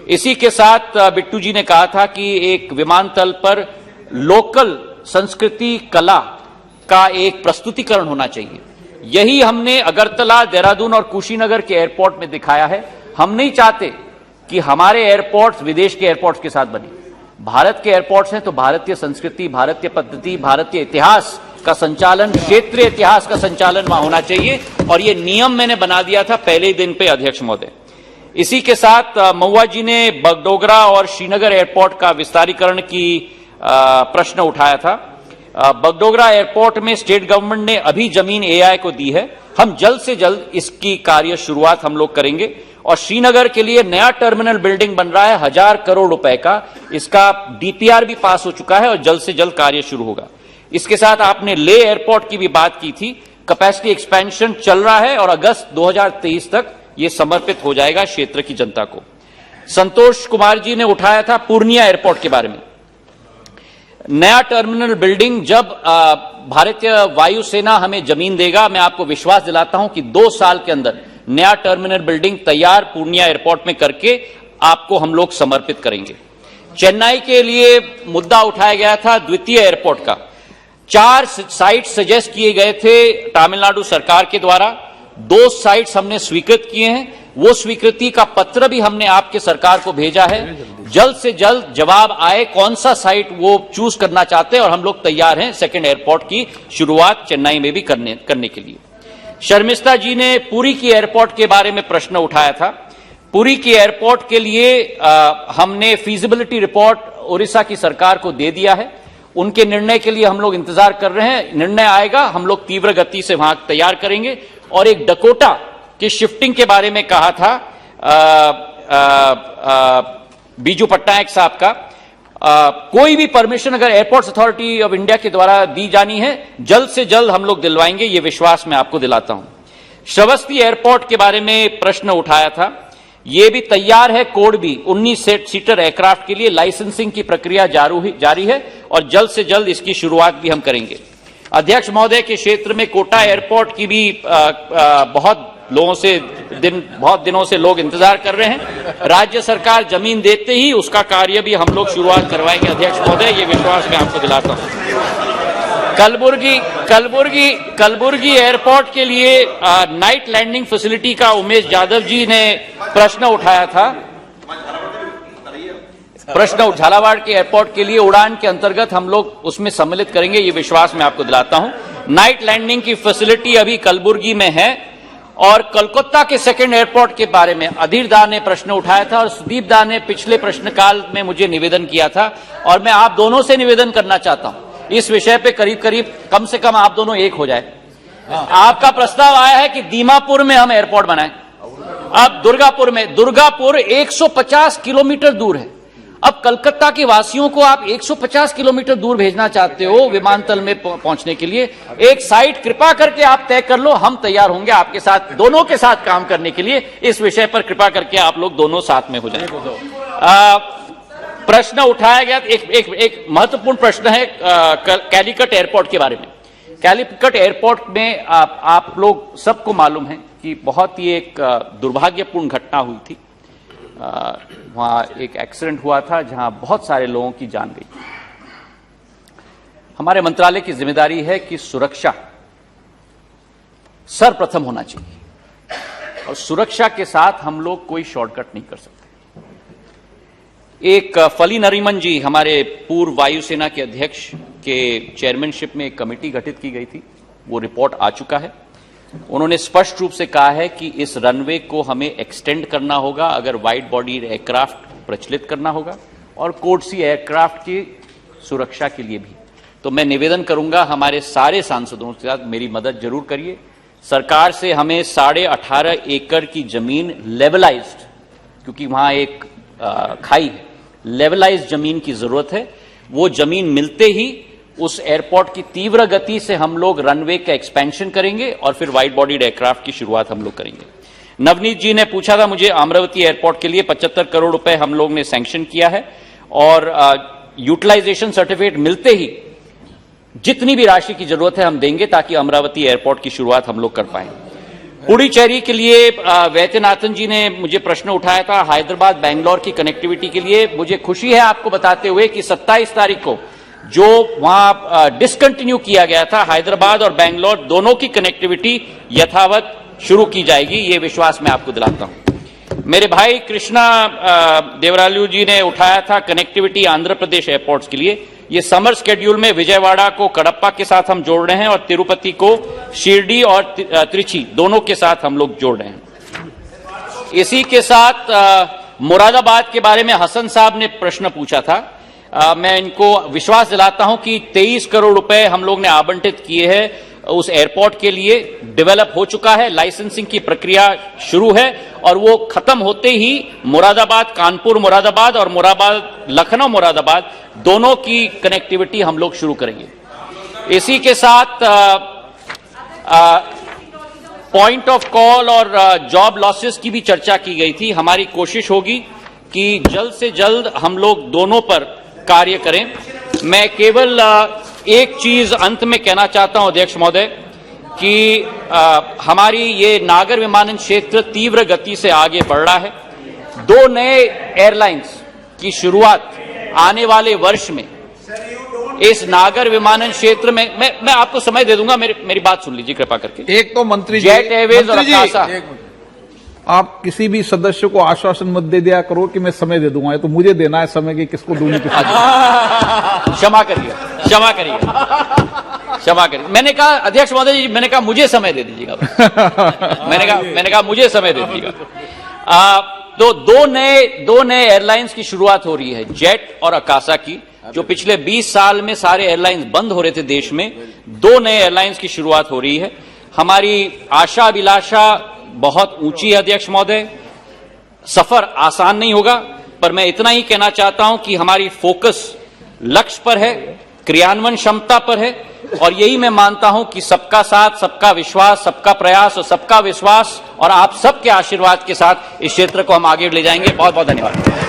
इसी के साथ बिट्टू जी ने कहा था कि एक विमानतल पर लोकल संस्कृति कला का एक प्रस्तुतिकरण होना चाहिए। यही हमने अगरतला, देहरादून और कुशीनगर के एयरपोर्ट में दिखाया है। हम नहीं चाहते कि हमारे एयरपोर्ट्स विदेश के एयरपोर्ट्स के साथ बने। भारत के एयरपोर्ट्स हैं तो भारतीय संस्कृति, भारतीय पद्धति, भारतीय इतिहास का संचालन, क्षेत्रीय इतिहास का संचालन वहां होना चाहिए और ये नियम मैंने बना दिया था पहले ही दिन पे, अध्यक्ष महोदय। इसी के साथ महुआ जी ने बगडोगरा और श्रीनगर एयरपोर्ट का विस्तारीकरण की प्रश्न उठाया था। बगडोगरा एयरपोर्ट में स्टेट गवर्नमेंट ने अभी जमीन एआई को दी है। हम जल्द से जल्द इसकी कार्य शुरुआत हम लोग करेंगे। और श्रीनगर के लिए नया टर्मिनल बिल्डिंग बन रहा है 1000 करोड़ रुपए का। इसका डीपीआर भी पास हो चुका है और जल्द से जल्द कार्य शुरू होगा। इसके साथ आपने ले एयरपोर्ट की भी बात की थी। कैपेसिटी एक्सपेंशन चल रहा है और अगस्त 2023 तक यह समर्पित हो जाएगा क्षेत्र की जनता को। संतोष कुमार जी ने उठाया था पूर्णिया एयरपोर्ट के बारे में। नया टर्मिनल बिल्डिंग जब भारतीय वायुसेना हमें जमीन देगा, मैं आपको विश्वास दिलाता हूं कि 2 साल के अंदर नया टर्मिनल बिल्डिंग तैयार पूर्णिया एयरपोर्ट में करके आपको हम लोग समर्पित करेंगे। चेन्नई के लिए मुद्दा उठाया गया था द्वितीय एयरपोर्ट का। 4 साइट सजेस्ट किए गए थे तमिलनाडु सरकार के द्वारा। 2 साइट्स हमने स्वीकृत किए हैं। वो स्वीकृति का पत्र भी हमने आपके सरकार को भेजा है। जल्द से जल्द जवाब आए कौन सा साइट वो चूज करना चाहते हैं और हम लोग तैयार हैं सेकेंड एयरपोर्ट की शुरुआत चेन्नई में भी करने के लिए। शर्मिष्ठा जी ने पुरी की एयरपोर्ट के बारे में प्रश्न उठाया था। पुरी की एयरपोर्ट के लिए हमने फीजिबिलिटी रिपोर्ट उड़ीसा की सरकार को दे दिया है। उनके निर्णय के लिए हम लोग इंतजार कर रहे हैं। निर्णय आएगा, हम लोग तीव्र गति से वहां तैयार करेंगे। और एक डकोटा की शिफ्टिंग के बारे में कहा था बीजू पट्टनायक साहब का। कोई भी परमिशन अगर एयरपोर्ट्स अथॉरिटी ऑफ इंडिया के द्वारा दी जानी है, जल्द से जल्द हम लोग दिलवाएंगे, ये विश्वास मैं आपको दिलाता हूं। श्रावस्ती एयरपोर्ट के बारे में प्रश्न उठाया था। ये भी तैयार है कोड भी 19 सीटर एयरक्राफ्ट के लिए। लाइसेंसिंग की प्रक्रिया जारी है और जल्द से जल्द इसकी शुरुआत भी हम करेंगे। अध्यक्ष महोदय के क्षेत्र में कोटा एयरपोर्ट की भी बहुत दिनों से लोग इंतजार कर रहे हैं। राज्य सरकार जमीन देते ही उसका कार्य भी हम लोग शुरुआत करवाएंगे। अध्यक्ष महोदय, ये विश्वास मैं आपको दिलाता हूं। कलबुर्गी एयरपोर्ट के लिए नाइट लैंडिंग फैसिलिटी का उमेश यादव जी ने प्रश्न उठाया था। झालावाड़ के एयरपोर्ट के लिए उड़ान के अंतर्गत हम लोग उसमें सम्मिलित करेंगे, ये विश्वास मैं आपको दिलाता हूं। नाइट लैंडिंग की फैसिलिटी अभी कलबुर्गी में है। और कोलकाता के सेकंड एयरपोर्ट के बारे में अधीर दा ने प्रश्न उठाया था और सुदीप दा ने पिछले प्रश्नकाल में मुझे निवेदन किया था। और मैं आप दोनों से निवेदन करना चाहता हूं इस विषय पे, करीब कम से कम आप दोनों एक हो जाए। आपका प्रस्ताव आया है कि दीमापुर में हम एयरपोर्ट बनाएं। अब दुर्गापुर 150 किलोमीटर दूर है। अब कलकत्ता के वासियों को आप 150 किलोमीटर दूर भेजना चाहते हो विमानतल में पहुंचने के लिए। एक साइट कृपा करके आप तय कर लो, हम तैयार होंगे आपके साथ, दोनों के साथ काम करने के लिए। इस विषय पर कृपा करके आप लोग दोनों साथ में हो जाएं। प्रश्न उठाया गया, एक महत्वपूर्ण प्रश्न है कैलीकट एयरपोर्ट के बारे में। कैलीकट एयरपोर्ट में आप लोग सबको मालूम है कि बहुत ही एक दुर्भाग्यपूर्ण घटना हुई थी। वहां एक एक्सीडेंट हुआ था जहां बहुत सारे लोगों की जान गई। हमारे मंत्रालय की जिम्मेदारी है कि सुरक्षा सर्वप्रथम होना चाहिए और सुरक्षा के साथ हम लोग कोई शॉर्टकट नहीं कर सकते। एक फली नरीमन जी, हमारे पूर्व वायुसेना के अध्यक्ष के चेयरमैनशिप में एक कमेटी गठित की गई थी। वो रिपोर्ट आ चुका है। उन्होंने स्पष्ट रूप से कहा है कि इस रनवे को हमें एक्सटेंड करना होगा, अगर वाइड बॉडी एयरक्राफ्ट प्रचलित करना होगा और कोड सी एयरक्राफ्ट की सुरक्षा के लिए भी। तो मैं निवेदन करूंगा हमारे सारे सांसदों के साथ मेरी मदद जरूर करिए। सरकार से हमें 18.5 एकड़ की जमीन लेवलाइज्ड, क्योंकि वहां एक खाई है, लेवलाइज्ड जमीन की जरूरत है। वो जमीन मिलते ही उस एयरपोर्ट की तीव्र गति से हम लोग रनवे का एक्सपेंशन करेंगे और फिर वाइड बॉडीड एयरक्राफ्ट की शुरुआत हम लोग करेंगे। नवनीत जी ने पूछा था मुझे, अमरावती एयरपोर्ट के लिए 75 करोड़ रुपए हम लोग ने सैंक्शन किया है और यूटिलाइजेशन सर्टिफिकेट मिलते ही जितनी भी राशि की जरूरत है हम देंगे ताकि अमरावती एयरपोर्ट की शुरुआत हम लोग कर पाए। पुडुचेरी के लिए वैद्यनाथन जी ने मुझे प्रश्न उठाया था हैदराबाद बेंगलोर की कनेक्टिविटी के लिए। मुझे खुशी है आपको बताते हुए कि 27 तारीख को जो वहां डिसकंटिन्यू किया गया था, हैदराबाद और बेंगलोर दोनों की कनेक्टिविटी यथावत शुरू की जाएगी, ये विश्वास मैं आपको दिलाता हूं। मेरे भाई कृष्णा देवरालू जी ने उठाया था कनेक्टिविटी आंध्र प्रदेश एयरपोर्ट्स के लिए। ये समर स्केड्यूल में विजयवाड़ा को कडप्पा के साथ हम जोड़ रहे हैं और तिरुपति को शिरडी और त्रिची दोनों के साथ हम लोग जोड़ रहे हैं। इसी के साथ मुरादाबाद के बारे में हसन साहब ने प्रश्न पूछा था। मैं इनको विश्वास दिलाता हूं कि 23 करोड़ रुपए हम लोग ने आवंटित किए हैं उस एयरपोर्ट के लिए। डेवलप हो चुका है, लाइसेंसिंग की प्रक्रिया शुरू है और वो खत्म होते ही मुरादाबाद कानपुर मुरादाबाद और मुरादाबाद लखनऊ मुरादाबाद दोनों की कनेक्टिविटी हम लोग शुरू करेंगे। इसी के साथ पॉइंट ऑफ कॉल और जॉब लॉसेस की भी चर्चा की गई थी। हमारी कोशिश होगी कि जल्द से जल्द हम लोग दोनों पर कार्य करें। मैं केवल एक चीज अंत में कहना चाहता हूं अध्यक्ष महोदय कि हमारी ये नागर विमानन क्षेत्र तीव्र गति से आगे बढ़ रहा है। 2 नए एयरलाइंस की शुरुआत आने वाले वर्ष में इस नागर विमानन क्षेत्र में मैं आपको समय दे दूंगा, मेरी बात सुन लीजिए कृपा करके। एक तो मंत्री जी, जेट एयरवेज और अकाशा, आप किसी भी सदस्य को आश्वासन मत दे दिया करो कि मैं समय दे दूंगा, तो मुझे देना है समय कि किसको दूंगी किसको। क्षमा करिए, क्षमा करिए, क्षमा करिए। मैंने कहा अध्यक्ष महोदय जी, मैंने कहा मुझे समय दे दीजिएगा। मैंने कहा मुझे समय दे दीजिएगा। तो दो नए एयरलाइंस की शुरुआत हो रही है, जेट और अकाशा की। जो पिछले 20 साल में सारे एयरलाइंस बंद हो रहे थे देश में, 2 नए एयरलाइंस की शुरुआत हो रही है। हमारी आशा अभिलाषा बहुत ऊंची है अध्यक्ष महोदय। सफर आसान नहीं होगा, पर मैं इतना ही कहना चाहता हूं कि हमारी फोकस लक्ष्य पर है, क्रियान्वयन क्षमता पर है और यही मैं मानता हूं कि सबका साथ, सबका विश्वास, सबका प्रयास और सबका विश्वास और आप सबके आशीर्वाद के साथ इस क्षेत्र को हम आगे ले जाएंगे। बहुत बहुत धन्यवाद।